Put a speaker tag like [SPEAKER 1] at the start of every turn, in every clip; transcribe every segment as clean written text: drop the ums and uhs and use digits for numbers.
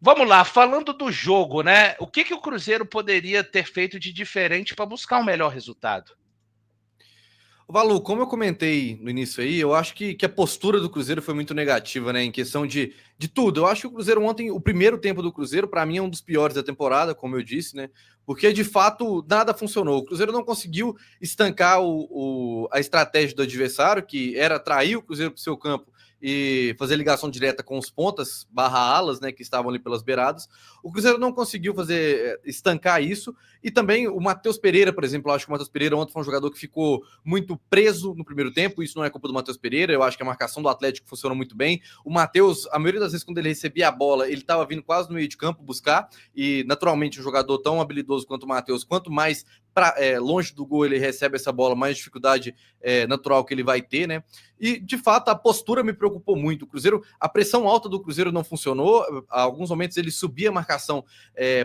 [SPEAKER 1] Vamos lá, falando do jogo, né? O que o Cruzeiro poderia ter feito de diferente para buscar um melhor resultado?
[SPEAKER 2] Valu, como eu comentei no início aí, eu acho que a postura do Cruzeiro foi muito negativa, né? Em questão de tudo. Eu acho que o Cruzeiro ontem, o primeiro tempo do Cruzeiro, para mim, é um dos piores da temporada, como eu disse, né? Porque de fato nada funcionou. O Cruzeiro não conseguiu estancar a estratégia do adversário, que era atrair o Cruzeiro para o seu campo e fazer ligação direta com os pontas barra alas, né, que estavam ali pelas beiradas. O Cruzeiro não conseguiu fazer estancar isso. E também o Matheus Pereira, por exemplo, eu acho que o Matheus Pereira ontem foi um jogador que ficou muito preso no primeiro tempo. Isso não é culpa do Matheus Pereira, eu acho que a marcação do Atlético funcionou muito bem. O Matheus, a maioria das vezes, quando ele recebia a bola, ele estava vindo quase no meio de campo buscar, e naturalmente um jogador tão habilidoso quanto o Matheus, quanto mais longe do gol ele recebe essa bola, mais dificuldade natural que ele vai ter, né? E de fato a postura me preocupou muito. O Cruzeiro, a pressão alta do Cruzeiro não funcionou. A alguns momentos ele subia a marcação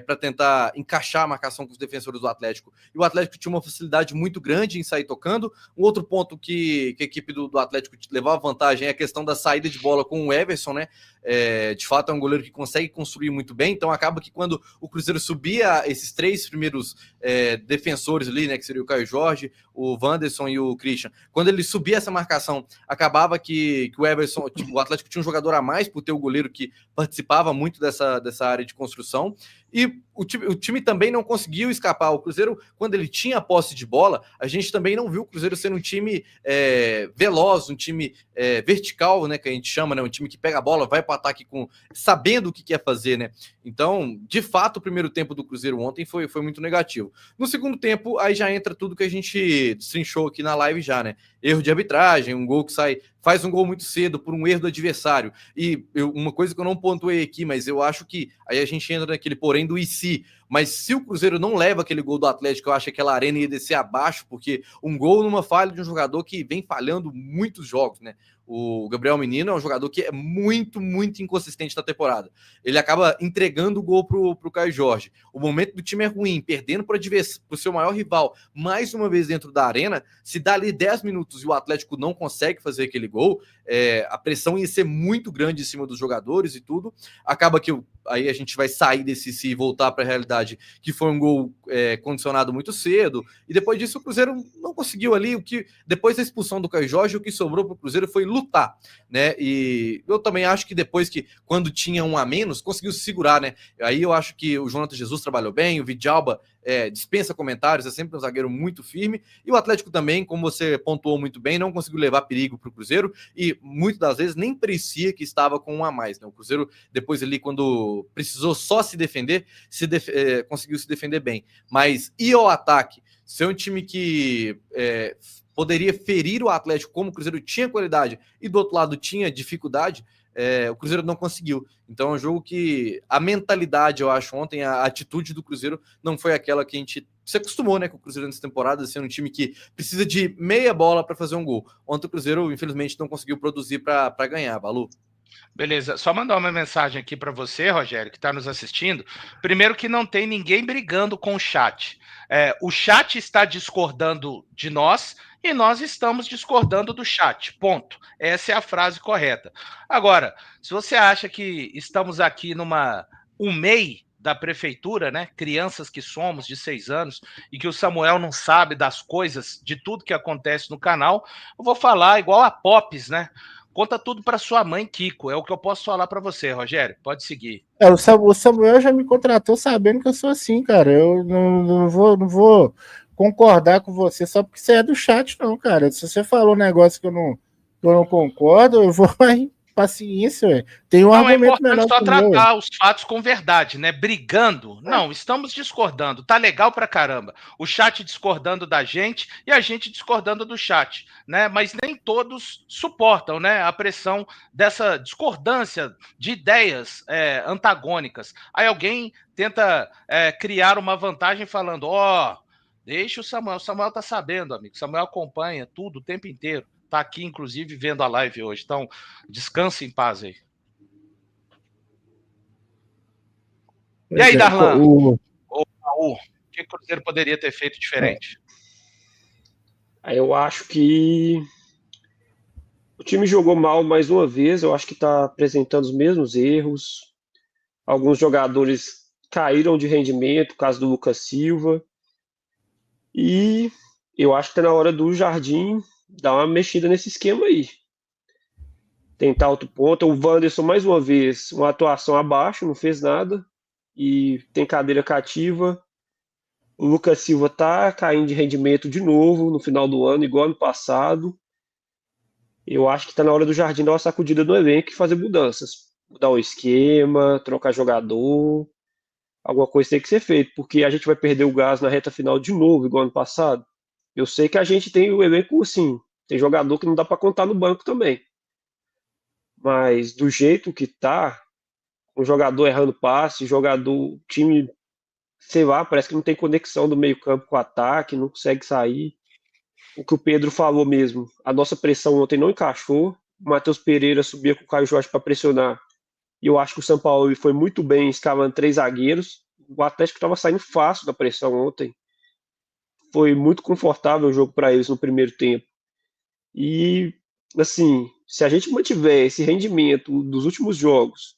[SPEAKER 2] para tentar encaixar a marcação com os defensores do Atlético, e o Atlético tinha uma facilidade muito grande em sair tocando. Um outro ponto que a equipe do Atlético levava vantagem é a questão da saída de bola com o Everson, né? De fato é um goleiro que consegue construir muito bem, então acaba que quando o Cruzeiro subia esses três primeiros defensores ali, né, que seria o Caio Jorge, o Wanderson e o Christian, quando ele subia essa marcação, acabava que o Everson, o Atlético tinha um jogador a mais por ter o goleiro que participava muito dessa área de construção. E o time também não conseguiu escapar. O Cruzeiro, quando ele tinha a posse de bola, a gente também não viu o Cruzeiro sendo um time veloz, um time vertical, né, que a gente chama, né, um time que pega a bola, vai para o ataque sabendo o que quer fazer, né? Então, de fato, o primeiro tempo do Cruzeiro ontem foi muito negativo. No segundo tempo, aí já entra tudo que a gente destrinchou aqui na live já, né? Erro de arbitragem, um gol que faz um gol muito cedo por um erro do adversário. E uma coisa que eu não pontuei aqui, mas eu acho que aí a gente entra naquele porém do IC. Mas se o Cruzeiro não leva aquele gol do Atlético, eu acho que aquela arena ia descer abaixo, porque um gol numa falha de um jogador que vem falhando muitos jogos, né? O Gabriel Menino é um jogador que é muito, muito inconsistente na temporada. Ele acaba entregando o gol pro Caio Jorge. O momento do time é ruim, perdendo para o seu maior rival, mais uma vez dentro da arena. Se dá ali 10 minutos e o Atlético não consegue fazer aquele gol, a pressão ia ser muito grande em cima dos jogadores e tudo. Acaba que aí a gente vai sair desse si e voltar para a realidade, que foi um gol condicionado muito cedo. E depois disso o Cruzeiro não conseguiu ali. Depois da expulsão do Caio Jorge, o que sobrou para o Cruzeiro foi lutar, né? E eu também acho que depois quando tinha um a menos, conseguiu se segurar, né? Aí eu acho que o Jonathan Jesus trabalhou bem, o Vidalba dispensa comentários, é sempre um zagueiro muito firme, e o Atlético também, como você pontuou muito bem, não conseguiu levar perigo para o Cruzeiro, e muitas das vezes nem parecia que estava com um a mais, né? O Cruzeiro, depois ali, quando precisou só se defender, conseguiu se defender bem, mas e ao ataque? Ser um time que poderia ferir o Atlético, como o Cruzeiro tinha qualidade e do outro lado tinha dificuldade, o Cruzeiro não conseguiu. Então é um jogo que a mentalidade, eu acho, ontem, a atitude do Cruzeiro não foi aquela que a gente se acostumou, né, com o Cruzeiro nessa temporada, sendo um time que precisa de meia bola para fazer um gol. Ontem o Cruzeiro, infelizmente, não conseguiu produzir para ganhar, Balu.
[SPEAKER 1] Beleza, só mandar uma mensagem aqui para você, Rogério, que está nos assistindo. Primeiro que não tem ninguém brigando com o chat. O chat está discordando de nós e nós estamos discordando do chat. Ponto. Essa é a frase correta. Agora, se você acha que estamos aqui um MEI da prefeitura, né? Crianças que somos de 6 anos e que o Samuel não sabe das coisas, de tudo que acontece no canal, eu vou falar igual a Pops, né? Conta tudo para sua mãe, Kiko. É o que eu posso falar para você, Rogério. Pode seguir.
[SPEAKER 3] O Samuel já me contratou sabendo que eu sou assim, cara. Eu não vou concordar com você só porque você é do chat, não, cara. Se você falou um negócio que eu não concordo, eu vou paciência, ué. Tem um
[SPEAKER 1] Não, é
[SPEAKER 3] argumento
[SPEAKER 1] importante
[SPEAKER 3] melhor
[SPEAKER 1] só
[SPEAKER 3] que o meu.
[SPEAKER 1] tratar os fatos com verdade, né? Brigando. Não, estamos discordando. Tá legal pra caramba. O chat discordando da gente e a gente discordando do chat, né? Mas nem todos suportam, né? A pressão dessa discordância de ideias antagônicas. Aí alguém tenta criar uma vantagem falando, deixa o Samuel. O Samuel tá sabendo, amigo. O Samuel acompanha tudo o tempo inteiro. Tá aqui, inclusive, vendo a live hoje. Então, descanse em paz aí. E aí, Darlan? Ou Raul, o que o Cruzeiro poderia ter feito diferente?
[SPEAKER 4] Eu acho que o time jogou mal mais uma vez. Eu acho que está apresentando os mesmos erros. Alguns jogadores caíram de rendimento, caso do Lucas Silva. E eu acho que tá na hora do Jardim dar uma mexida nesse esquema aí. Tentar outro ponto. O Wanderson, mais uma vez, uma atuação abaixo, não fez nada. E tem cadeira cativa. O Lucas Silva tá caindo de rendimento de novo no final do ano, igual ano passado. Eu acho que está na hora do Jardim dar uma sacudida no elenco e fazer mudanças. Mudar o esquema, trocar jogador. Alguma coisa tem que ser feita, porque a gente vai perder o gás na reta final de novo, igual ano passado. Eu sei que a gente tem o elenco, sim. Tem jogador que não dá para contar no banco também. Mas do jeito que tá, o jogador errando passe, jogador, time, sei lá, parece que não tem conexão do meio-campo com o ataque, não consegue sair. O que o Pedro falou mesmo, a nossa pressão ontem não encaixou. O Matheus Pereira subia com o Caio Jorge para pressionar. E eu acho que o São Paulo foi muito bem escalando 3 zagueiros. O Atlético estava saindo fácil da pressão ontem. Foi muito confortável o jogo para eles no primeiro tempo. E, assim, se a gente mantiver esse rendimento dos últimos jogos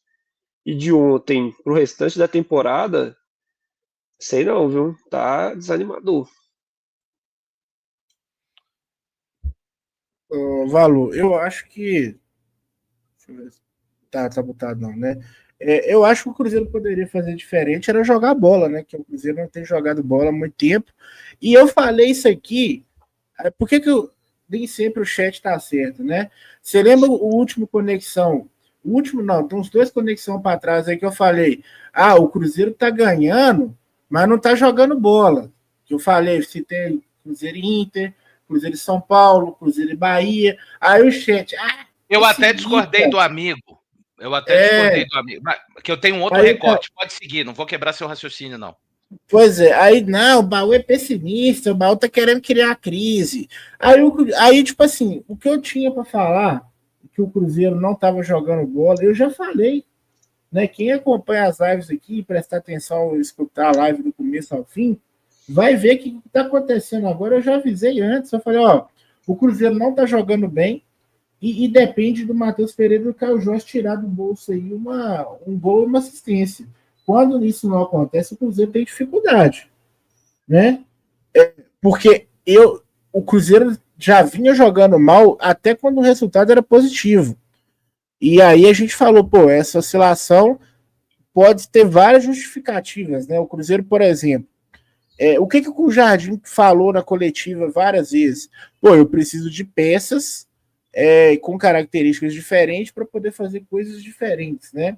[SPEAKER 4] e de ontem pro restante da temporada, sei não, viu? Tá desanimador.
[SPEAKER 3] Valor, eu acho que. Deixa eu ver. Tá botado não, né? Eu acho que o Cruzeiro poderia fazer diferente, era jogar bola, né? Que o Cruzeiro não tem jogado bola há muito tempo. E eu falei isso aqui, por que nem sempre o chat tá certo, né? Você lembra o último conexão? O último não, tem uns 2 conexão para trás aí que eu falei. O Cruzeiro tá ganhando, mas não tá jogando bola. Que eu falei, citei Cruzeiro e Inter, Cruzeiro e São Paulo, Cruzeiro e Bahia. Aí o chat,
[SPEAKER 1] eu até discordei do amigo. Discordei do amigo. Que eu tenho um outro recorte. Pode seguir, não vou quebrar seu raciocínio, não.
[SPEAKER 3] Pois é, aí não, o Baú é pessimista, o Baú tá querendo criar crise. Aí, tipo assim, o que eu tinha para falar, que o Cruzeiro não tava jogando bola, eu já falei, né? Quem acompanha as lives aqui, prestar atenção, escutar a live do começo ao fim, vai ver que o que tá acontecendo agora. Eu já avisei antes, eu falei, o Cruzeiro não tá jogando bem, e depende do Matheus Pereira e do Caio Jorge tirar do bolso aí um gol e uma assistência. Quando isso não acontece, o Cruzeiro tem dificuldade, né? Porque o Cruzeiro já vinha jogando mal até quando o resultado era positivo. E aí a gente falou, essa oscilação pode ter várias justificativas, né? O Cruzeiro, por exemplo, o que o Jardim falou na coletiva várias vezes? Eu preciso de peças com características diferentes para poder fazer coisas diferentes, né?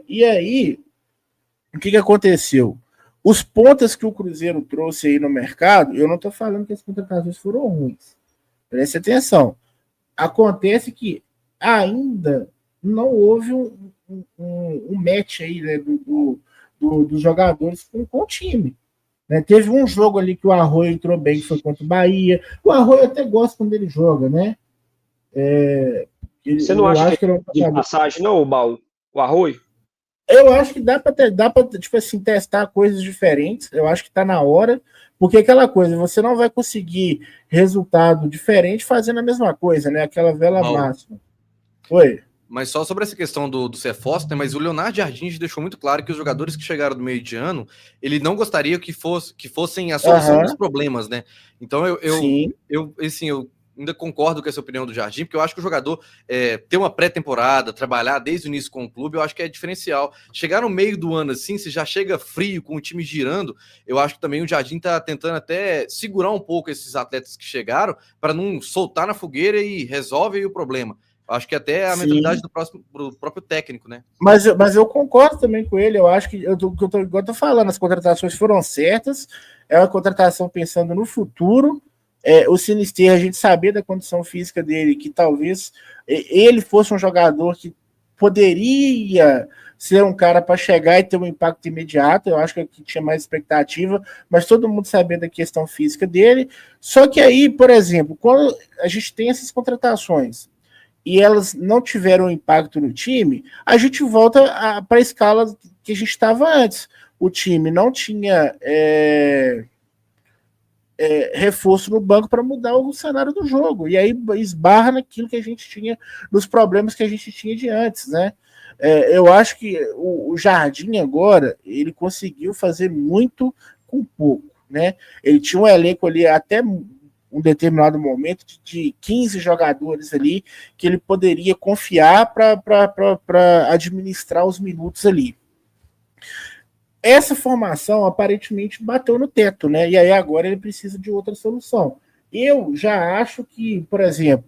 [SPEAKER 3] E aí, o que aconteceu? Os pontas que o Cruzeiro trouxe aí no mercado, eu não estou falando que as contratações foram ruins. Preste atenção. Acontece que ainda não houve um match aí, né, dos jogadores com o time. Né? Teve um jogo ali que o Arroio entrou bem, que foi contra o Bahia. O Arroio até gosta quando ele joga, né?
[SPEAKER 4] Você não acha que é de passagem, não, o Baú? O Arroio?
[SPEAKER 3] Eu acho que dá para tipo assim, testar coisas diferentes. Eu acho que está na hora, porque aquela coisa, você não vai conseguir resultado diferente fazendo a mesma coisa, né? Aquela vela máxima. Oi.
[SPEAKER 2] Mas só sobre essa questão do reforço, né? Mas o Leonardo Jardim deixou muito claro que os jogadores que chegaram do meio de ano, ele não gostaria que fossem a solução dos problemas, né? Então eu ainda concordo com essa opinião do Jardim, porque eu acho que o jogador ter uma pré-temporada, trabalhar desde o início com o clube, eu acho que é diferencial. Chegar no meio do ano assim, se já chega frio, com o time girando, eu acho que também o Jardim tá tentando até segurar um pouco esses atletas que chegaram, para não soltar na fogueira e resolve aí o problema. Acho que até a mentalidade do próprio técnico, né?
[SPEAKER 3] Mas eu concordo também com ele. Eu acho que, igual eu tô falando, as contratações foram certas. É uma contratação pensando no futuro. O Sinister, a gente sabia da condição física dele, que talvez ele fosse um jogador que poderia ser um cara para chegar e ter um impacto imediato. Eu acho que tinha mais expectativa, mas todo mundo sabia da questão física dele. Só que aí, por exemplo, quando a gente tem essas contratações e elas não tiveram impacto no time, a gente volta para a escala que a gente estava antes. O time não tinha reforço no banco para mudar o cenário do jogo. E aí esbarra naquilo que a gente tinha, nos problemas que a gente tinha de antes, né? Eu acho que o Jardim agora, ele conseguiu fazer muito com pouco, né? Ele tinha um elenco ali até um determinado momento de 15 jogadores ali que ele poderia confiar para administrar os minutos ali. Essa formação aparentemente bateu no teto, né? E aí agora ele precisa de outra solução. Eu já acho que, por exemplo,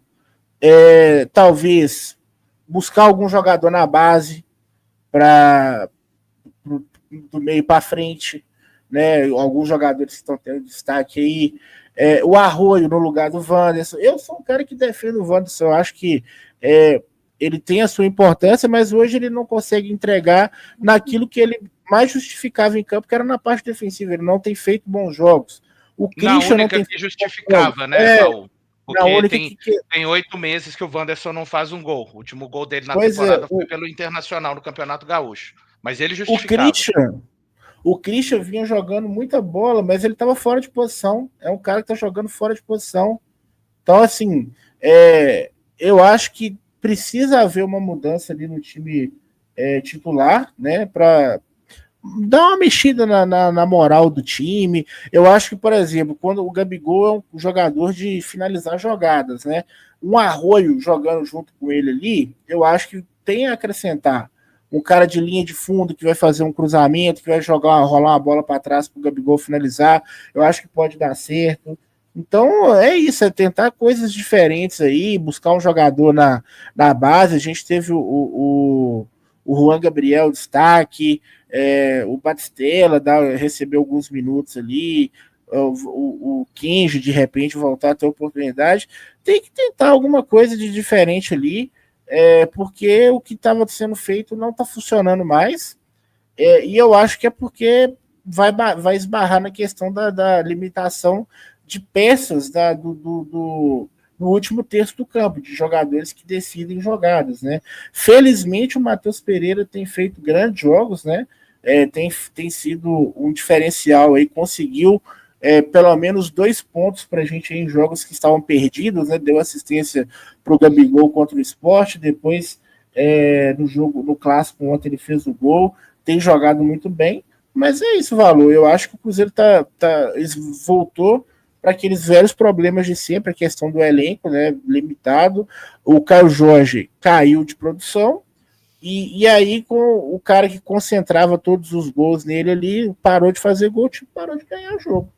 [SPEAKER 3] talvez buscar algum jogador na base para do meio para frente, né? Alguns jogadores que estão tendo destaque aí. O Arroio no lugar do Wanderson. Eu sou um cara que defende o Wanderson. Eu acho que ele tem a sua importância, mas hoje ele não consegue entregar naquilo que ele mais justificava em campo, que era na parte defensiva. Ele não tem feito bons jogos.
[SPEAKER 1] O Christian não tem
[SPEAKER 3] que
[SPEAKER 1] justificava, né, Paulo?
[SPEAKER 3] Porque
[SPEAKER 1] tem 8 meses que o Wanderson não faz um gol. O último gol dele na temporada foi pelo Internacional no Campeonato Gaúcho. Mas ele justificava.
[SPEAKER 3] O Christian vinha jogando muita bola, mas ele estava fora de posição. É um cara que está jogando fora de posição. Então, assim, eu acho que precisa haver uma mudança ali no time titular, né? Para dar uma mexida na moral do time. Eu acho que, por exemplo, quando o Gabigol é um jogador de finalizar jogadas, né? Um Arroio jogando junto com ele ali, eu acho que tem a acrescentar. Um cara de linha de fundo que vai fazer um cruzamento, que vai rolar uma bola para trás para o Gabigol finalizar, eu acho que pode dar certo. Então é isso, é tentar coisas diferentes aí, buscar um jogador na base. A gente teve o Juan Gabriel destaque, o Batistella recebeu alguns minutos ali, o Kenji de repente voltar a ter oportunidade. Tem que tentar alguma coisa de diferente ali, porque o que estava sendo feito não está funcionando mais, e eu acho que é porque vai esbarrar na questão da limitação de peças no último terço do campo, de jogadores que decidem jogadas, né? Felizmente o Matheus Pereira tem feito grandes jogos, né? Tem sido um diferencial aí, conseguiu pelo menos 2 pontos para a gente em jogos que estavam perdidos, né? Deu assistência para o Gabigol contra o Sport, depois no clássico ontem ele fez o gol, tem jogado muito bem, mas é isso, Valor. Eu acho que o Cruzeiro voltou para aqueles velhos problemas de sempre, a questão do elenco, né, limitado. O Caio Jorge caiu de produção, e aí com o cara que concentrava todos os gols nele ali, parou de fazer gol, tipo, parou de ganhar o jogo.